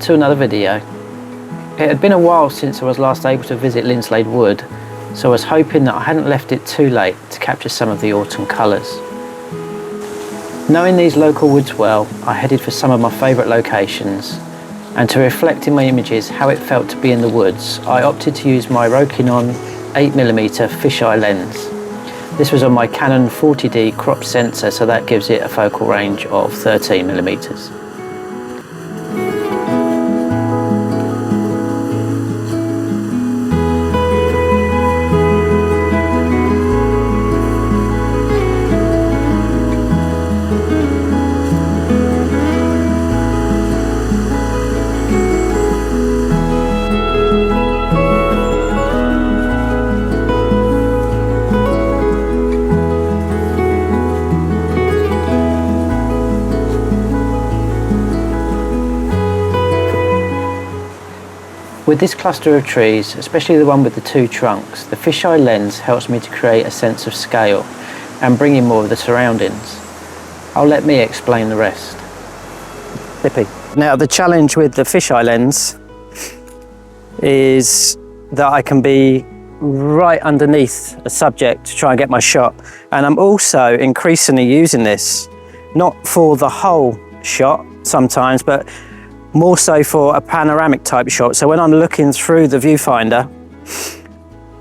to another video. It had been a while since I was last able to visit Lindslade Wood, so I was hoping that I hadn't left it too late to capture some of the autumn colours. Knowing these local woods well, I headed for some of my favourite locations, and to reflect in my images how it felt to be in the woods, I opted to use my Rokinon 8mm fisheye lens. This was on my Canon 40D crop sensor, so that gives it a focal range of 13mm. With this cluster of trees, especially the one with the two trunks, the fisheye lens helps me to create a sense of scale and bring in more of the surroundings. I'll let me explain the rest. Lippy. Now the challenge with the fisheye lens is that I can be right underneath a subject to try and get my shot, and I'm also increasingly using this not for the whole shot sometimes, but more so for a panoramic type shot. So when I'm looking through the viewfinder,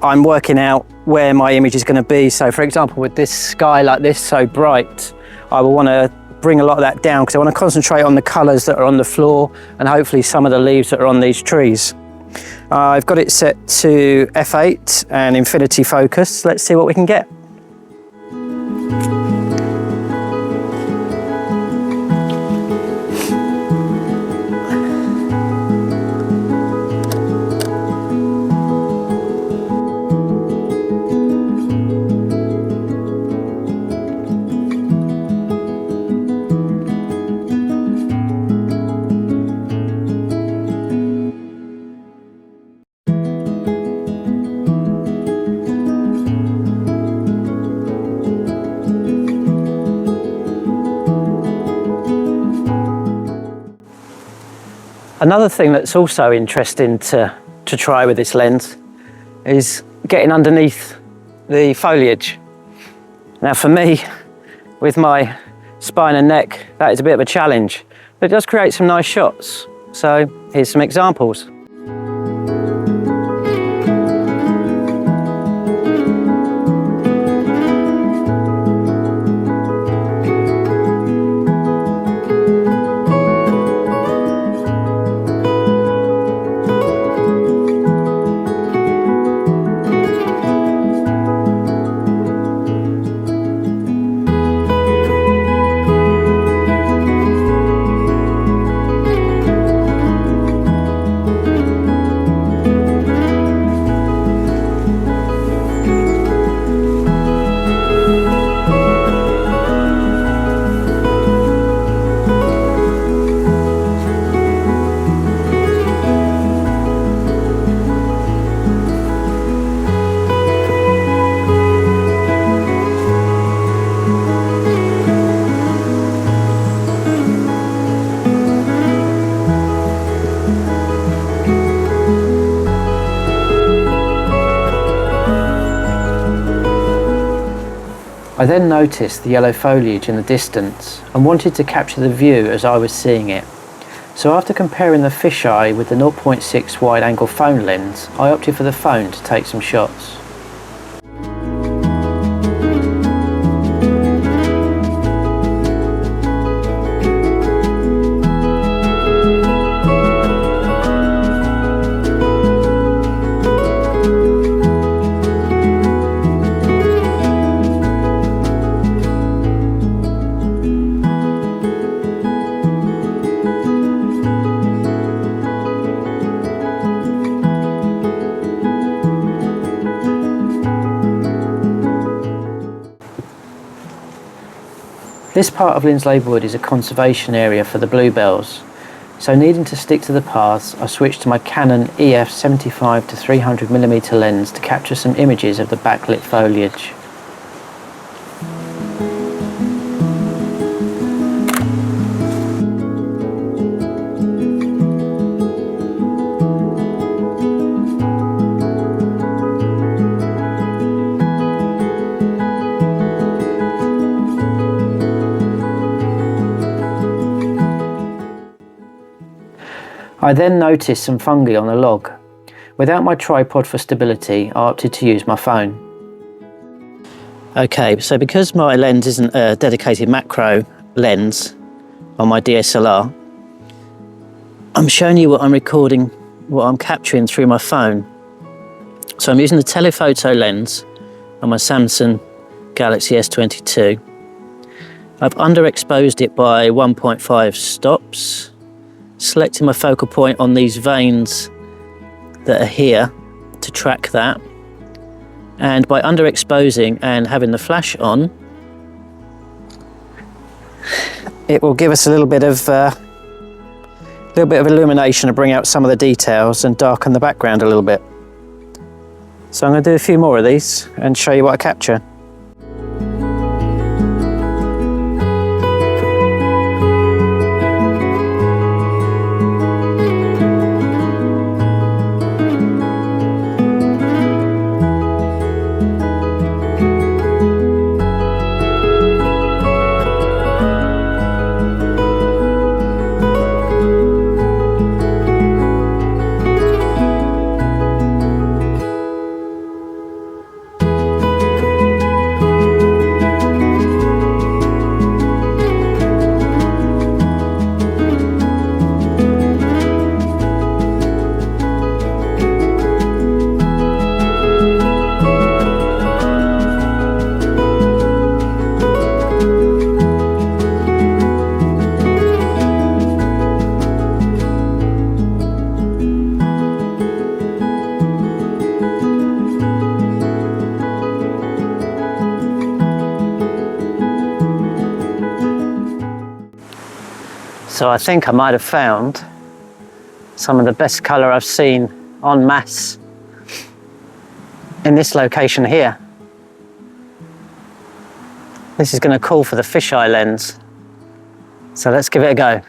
I'm working out where my image is going to be. So for example, with this sky like this, so bright, I will want to bring a lot of that down because I want to concentrate on the colours that are on the floor and hopefully some of the leaves that are on these trees. I've got it set to f8 and infinity focus. Let's see what we can get. Another thing that's also interesting to try with this lens is getting underneath the foliage. Now for me, with my spine and neck, that is a bit of a challenge, but it does create some nice shots. So here's some examples. I then noticed the yellow foliage in the distance and wanted to capture the view as I was seeing it. So after comparing the fisheye with the 0.6 wide angle phone lens, I opted for the phone to take some shots. This part of Lindslade Wood is a conservation area for the bluebells, so needing to stick to the paths, I switched to my Canon EF 75 to 300mm lens to capture some images of the backlit foliage. I then noticed some fungi on the log. Without my tripod for stability, I opted to use my phone. Okay, so because my lens isn't a dedicated macro lens on my DSLR, I'm showing you what I'm recording, what I'm capturing through my phone. So I'm using the telephoto lens on my Samsung Galaxy S22. I've underexposed it by 1.5 stops, selecting my focal point on these veins that are here to track that. And by underexposing and having the flash on, it will give us a little bit of illumination to bring out some of the details and darken the background a little bit. So I'm going to do a few more of these and show you what I capture. So I think I might have found some of the best colour I've seen en masse in this location here. This is going to call for the fisheye lens. So let's give it a go.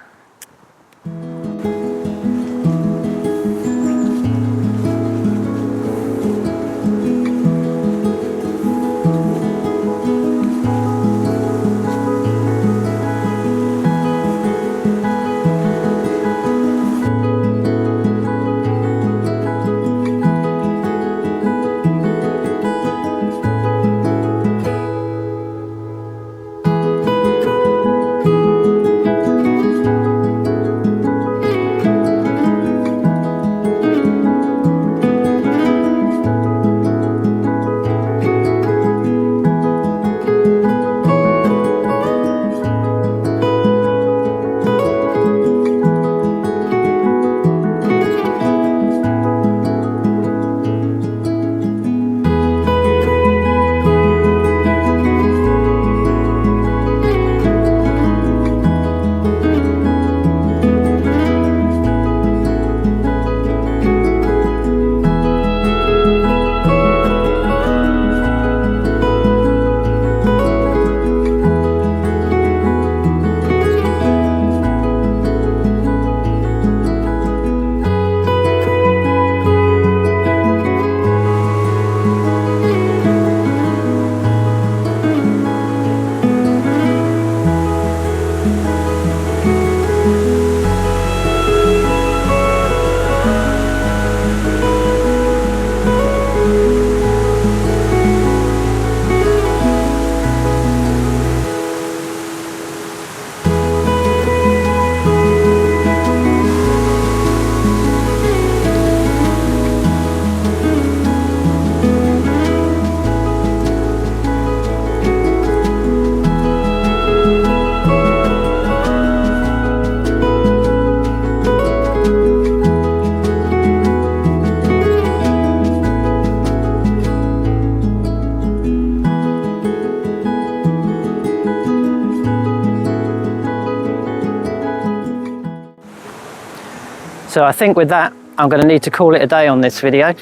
So I think with that, I'm going to need to call it a day on this video.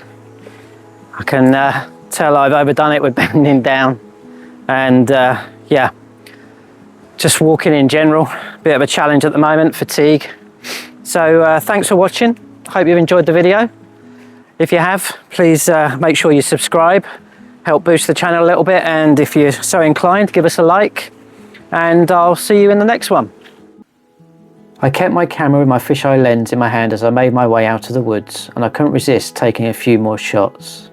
I can tell I've overdone it with bending down and yeah, just walking in general, bit of a challenge at the moment, fatigue. So thanks for watching. Hope you've enjoyed the video. If you have, please make sure you subscribe, help boost the channel a little bit, and if you're so inclined, give us a like, and I'll see you in the next one. I kept my camera with my fisheye lens in my hand as I made my way out of the woods, and I couldn't resist taking a few more shots.